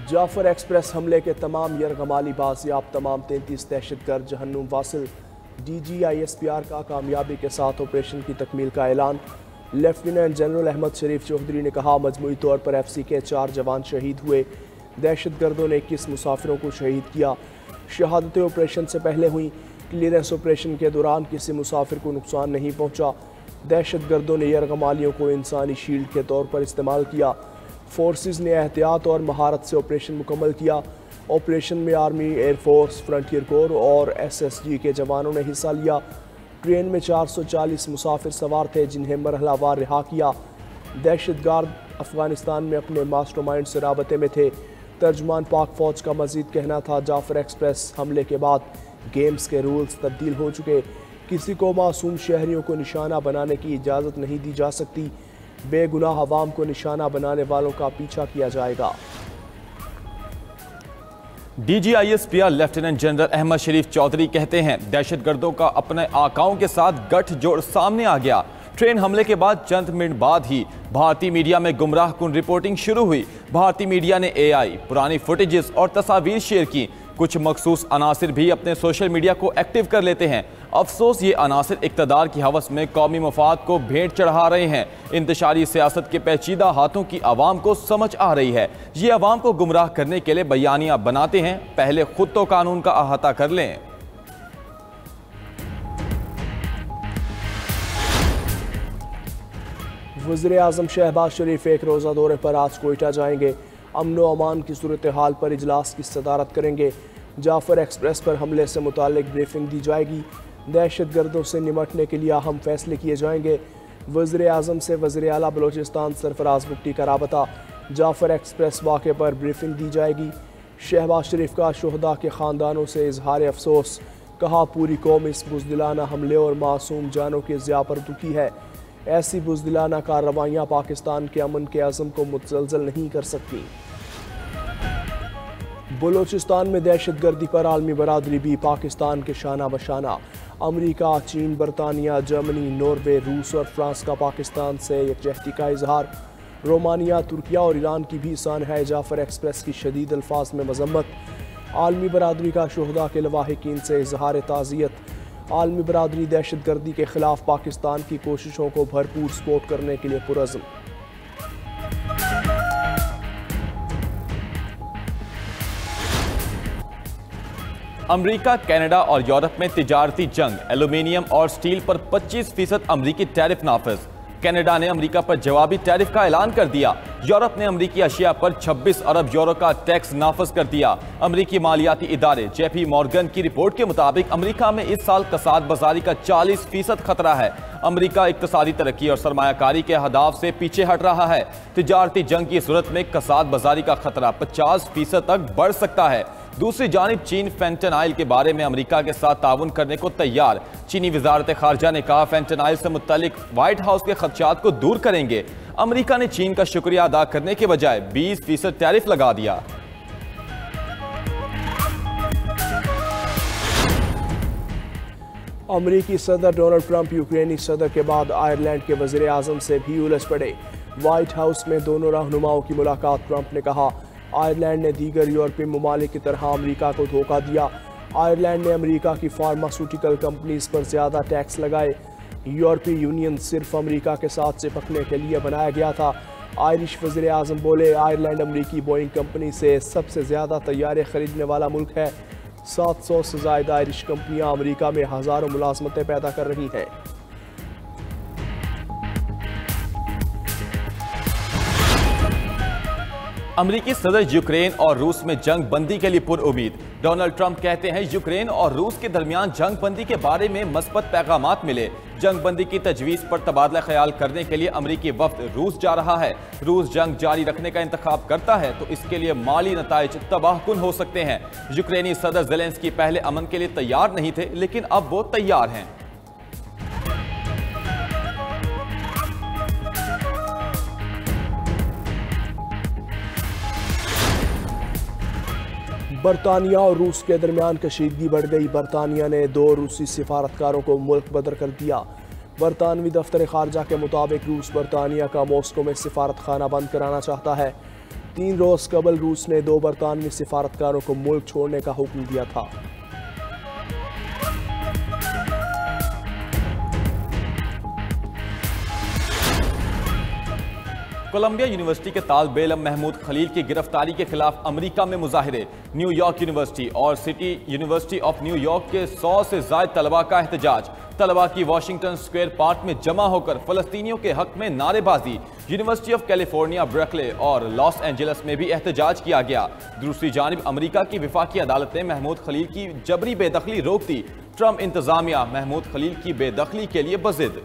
Jafar express हमले के तमाम यरगमाली बाजियाब, तमाम 33 दहशतगर्द जहन्नुम वासिल। DGISPR का कामयाबी के साथ ऑपरेशन की तकमील का ऐलान। लेफ्टिनेंट जनरल अहमद शरीफ चौधरी ने कहा, मजमूई तौर पर FC के 4 जवान शहीद हुए। दहशतगर्दों ने 21 मुसाफिरों को शहीद किया। शहादतें ऑपरेशन से पहले हुई। क्लियरेंस ऑपरेशन के दौरान किसी मुसाफिर को नुकसान नहीं पहुंचा। दहशतगर्दों ने यरगमालियों को इंसानी शील्ड के तौर पर इस्तेमाल किया। फोर्सेस ने एहतियात और महारत से ऑपरेशन मुकम्मल किया। ऑपरेशन में आर्मी, एयरफोर्स, फ्रंटियर कोर और SSG के जवानों ने हिस्सा लिया। ट्रेन में 440 मुसाफिर सवार थे, जिन्हें मरहलावार रिहा किया। दहशतगर्द अफगानिस्तान में अपने मास्टरमाइंड से राबते में थे। तर्जुमान पाक फौज का मजीद कहना था, जाफर एक्सप्रेस हमले के बाद गेम्स के रूल्स तब्दील हो चुके। किसी को मासूम शहरियों को निशाना बनाने की इजाज़त नहीं दी जा सकती। बेगुनाह अवाम को निशाना बनाने वालों का पीछा किया जाएगा। DGISPR लेफ्टिनेंट जनरल अहमद शरीफ चौधरी कहते हैं, दहशतगर्दों का अपने आकाओं के साथ गठजोड़ सामने आ गया। ट्रेन हमले के बाद चंद मिनट बाद ही भारतीय मीडिया में गुमराहकुन रिपोर्टिंग शुरू हुई। भारतीय मीडिया ने AI, पुरानी फुटेजेस और तस्वीर शेयर की। कुछ मखसूस अनासिर भी अपने सोशल मीडिया को एक्टिव कर लेते हैं। अफसोस, ये अनासिर इक़्तिदार की हवस में कौमी मफाद को भेंट चढ़ा रहे हैं। इंतशारी सियासत के पेचीदा हाथों की आवाम को समझ आ रही है। ये आवाम को गुमराह करने के लिए बयानियां बनाते हैं। पहले खुद तो कानून का अहाता कर लें। वज़ीर-ए-आज़म शहबाज शरीफ एक रोज़ा दौरे पर आज कोयटा जाएंगे। अमन व अमान की सूरत हाल पर इजलास की सदारत करेंगे। जाफर एक्सप्रेस पर हमले से मुतालिक ब्रीफिंग दी जाएगी। दहशतगर्दों से निमटने के लिए अहम फैसले किए जाएंगे। वज़ीर-ए-आज़म से वज़ीर आला बलोचिस्तान सरफराज बुट्टी का राबता। जाफर एक्सप्रेस वाक़े पर ब्रीफिंग दी जाएगी। शहबाज शरीफ का शुहदा के ख़ानदानों से इजहार अफसोस। कहा, पूरी कौम इस बुज़दिलाना हमले और मासूम जानों के ज़िया पर दुखी है। ऐसी बुज़दिलाना कार्रवाइयाँ पाकिस्तान के अमन के अज़म को मुतज़लज़ल नहीं कर सकती। बलोचिस्तान में दहशतगर्दी पर आलमी बरादरी भी पाकिस्तान के शाना बशाना। अमरीका, चीन, बरतानिया, जर्मनी, नॉर्वे, रूस और फ्रांस का पाकिस्तान से यकजहती का इजहार। रोमानिया, तुर्किया और ईरान की भी सानहा जाफर एक्सप्रेस की शदीद अल्फाज में मजम्मत। आलमी बरादरी का शुहदा के लवाहिकीन से इजहार ताज़ियत। आलमी बरादरी दहशतगर्दी के खिलाफ पाकिस्तान की कोशिशों को भरपूर सपोर्ट करने के लिए पुरज़्म। अमेरिका, कनाडा और यूरोप में तिजारती जंग। एल्यूमिनियम और स्टील पर 25% अमरीकी टैरिफ नाफिज। कनाडा ने अमेरिका पर जवाबी टैरिफ का ऐलान कर दिया। यूरोप ने अमरीकी अशिया पर 26 अरब यूरो का टैक्स नाफिज कर दिया। अमरीकी मालियाती इदारे JP मॉर्गन की रिपोर्ट के मुताबिक अमरीका में इस साल कसाद बाजारी का 40% खतरा है। अमरीका इक्तिसादी तरक्की और सरमायाकारी के अहदाफ से पीछे हट रहा है। तिजारती जंग की सूरत में कसाद बाजारी का खतरा 50% तक बढ़ सकता है। दूसरी जानिब चीन फेंटेनाइल के बारे में अमेरिका के साथ ताउन करने को तैयार। चीनी वजारत खारजा ने कहा, फेंटेनाइल से मुत्तलिक व्हाइट हाउस के खदशात को दूर करेंगे। अमेरिका ने चीन का शुक्रिया अदा करने के बजाय 20% टैरिफ लगा दिया। अमरीकी सदर डोनाल्ड ट्रंप यूक्रेनी सदर के बाद आयरलैंड के वज़ीर-ए-आज़म से भी उलझ पड़े। व्हाइट हाउस में दोनों रहनुमाओं की मुलाकात। ट्रंप ने कहा, आयरलैंड ने दीगर यूरोपीय ममालिक की तरह अमेरिका को धोखा दिया। आयरलैंड ने अमेरिका की फार्मास्यूटिकल कंपनीज पर ज़्यादा टैक्स लगाए। यूरोपीय यूनियन सिर्फ अमेरिका के साथ चिपकने के लिए बनाया गया था। आयरिश वज़ीर-ए-आज़म बोले, आयरलैंड अमेरिकी बोइंग कंपनी से सबसे ज़्यादा तैयारे खरीदने वाला मुल्क है। 700 से ज़्यादा आयरिश कंपनियां अमेरिका में हज़ारों मुलाजमतें पैदा कर रही हैं। अमरीकी सदर यूक्रेन और रूस में जंग बंदी के लिए पुरउम्मीद। डोनाल्ड ट्रंप कहते हैं, यूक्रेन और रूस के दरमियान जंग बंदी के बारे में मस्बत पैगामात मिले। जंग बंदी की तजवीज़ पर तबादला ख्याल करने के लिए अमरीकी वफ्द रूस जा रहा है। रूस जंग जारी रखने का इंतखाब करता है तो इसके लिए माली नताइज तबाहकुन हो सकते हैं। यूक्रेनी सदर ज़ेलेंस्की पहले अमन के लिए तैयार नहीं थे, लेकिन अब वो तैयार हैं। बरतानिया और रूस के दरमियान कशीदगी बढ़ गई। बरतानिया ने 2 रूसी सिफारतकारों को मुल्क बदर कर दिया। बरतानवी दफ्तर खारजा के मुताबिक रूस बरतानिया का मॉस्को में सिफारत खाना बंद कराना चाहता है। 3 रोज कबल रूस ने 2 बरतानवी सिफारतकारों को मुल्क छोड़ने का हुक्म दिया था। कोलंबिया यूनिवर्सिटी के तालिब इल्म महमूद खलील की गिरफ्तारी के खिलाफ अमेरिका में मुजाहिरे। न्यूयॉर्क यूनिवर्सिटी और सिटी यूनिवर्सिटी ऑफ न्यूयॉर्क के 100 से ज्यादा तलबा का एहतजाज। तलबा की वाशिंगटन स्क्वायर पार्क में जमा होकर फलस्तीनियों के हक में नारेबाजी। यूनिवर्सिटी ऑफ कैलिफोर्निया बर्कले और लॉस एंजल्स में भी एहतजाज किया गया। दूसरी जानिब अमेरिका की विफाकी अदालत ने महमूद खलील की जबरी बेदखली रोक दी। ट्रंप इंतजामिया महमूद खलील की बेदखली के लिए बजिद।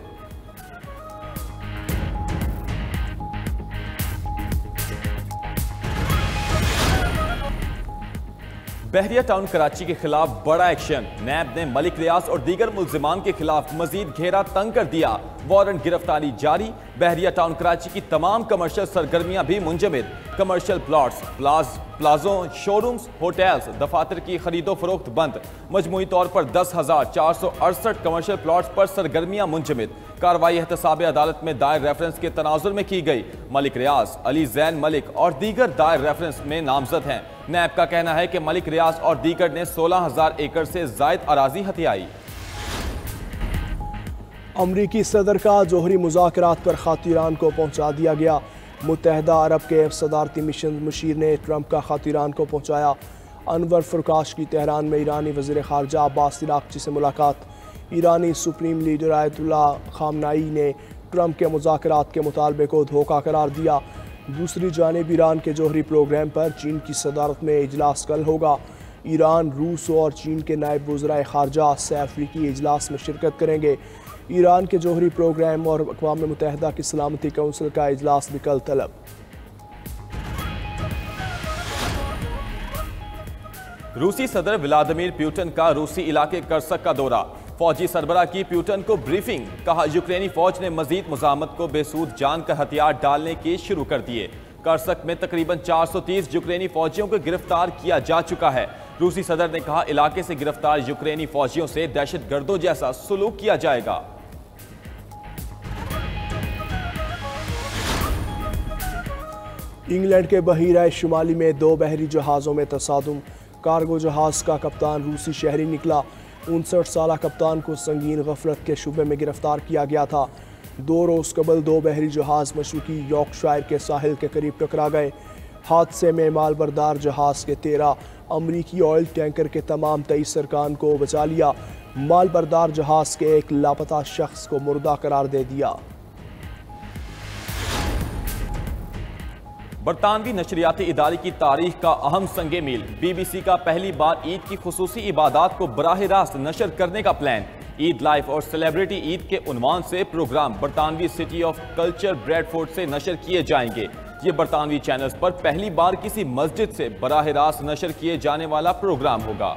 बहरिया टाउन कराची के खिलाफ बड़ा एक्शन। नैब ने मलिक रियाज और दीगर मुल्जिमान के खिलाफ मजीद घेरा तंग कर दिया। वारंट गिरफ्तारी जारी। बहरिया टाउन कराची की तमाम कमर्शियल सरगर्मियां भी मुंजमद। कमर्शियल प्लॉट्स, प्लाजों, शोरूम्स, होटल्स, दफातर की खरीदो फरोख्त बंद। मजमूई तौर पर 10,468 कमर्शियल प्लॉट्स पर सरगर्मियां मुंजमद। कार्रवाई एहतसाब अदालत में दायर रेफरेंस के तनाजुर में की गई। मलिक रियाज, अली जैन मलिक और दीगर दायर रेफरेंस में नामजद हैं। नैब का कहना है कि मलिक रियाज और दीगर ने 16,000 एकड़ से जायद अराजी हथियाई। अमरीकी सदर का जोहरी मुज़ाकरात पर ख़ात ईरान को पहुंचा दिया गया। मुत्तहदा अरब के सदारती मिशन मुशीर ने ट्रंप का ख़ात ईरान को पहुंचाया। अनवर फुरकाश की तेहरान में ईरानी वज़ीर ख़ारजा अब्बास इराक़ची से मुलाकात। ईरानी सुप्रीम लीडर आयतुल्ला खामनाई ने ट्रंप के मुज़ाकरात के मुतालबे को धोखा करार दिया। दूसरी जानिब ईरान के जोहरी प्रोग्राम पर चीन की सदारत में इजलास कल होगा। ईरान, रूस और चीन के नायब वज़राए ख़ारजा अफ्रीकी इजलास में शिरकत करेंगे। ईरान के जोहरी प्रोग्राम और अक़वाम मुत्तहिदा की सलामती कौंसिल का इजलास भी कल तलब। रूसी सदर व्लादिमीर पुतिन का रूसी इलाके कर्सक का दौरा। फौजी सरबराह की पुतिन को ब्रीफिंग। कहा यूक्रेनी फौज ने मजीद मुजामत को बेसूद जान का हथियार डालने के शुरू कर दिए। कर्सक में तकरीबन 430 यूक्रेनी फौजियों को गिरफ्तार किया जा चुका है। रूसी सदर ने कहा इलाके से गिरफ्तार यूक्रेनी फौजियों से दहशतगर्दों जैसा सलूक किया जाएगा। इंग्लैंड के बहीरा शुमाली में 2 बहरी जहाज़ों में तसादुम। कार्गो जहाज़ का कप्तान रूसी शहरी निकला। 59 साला कप्तान को संगीन गफलत के शुबे में गिरफ्तार किया गया था। 2 रोज़ कबल 2 बहरी जहाज़ मशरक़ी यॉर्कशायर के साहिल के करीब टकरा गए। हादसे में मालबरदार जहाज़ के 13, अमरीकी ऑयल टैंकर के तमाम 23 सरकान को बचा लिया। मालबरदार जहाज़ के एक लापता शख्स को मुर्दा करार दे दिया। बरतानवी नशरियाती इदारे की तारीख का अहम संगे मील। BBC का पहली बार ईद की खुसूसी इबादात को बराह रास्त नशर करने का प्लान। ईद लाइफ और सेलिब्रिटी ईद के उन्वान से प्रोग्राम बरतानवी सिटी ऑफ कल्चर ब्रैडफोर्ड से नशर किए जाएंगे। ये बरतानवी चैनल्स पर पहली बार किसी मस्जिद से बराह रास्त नशर किए जाने वाला प्रोग्राम होगा।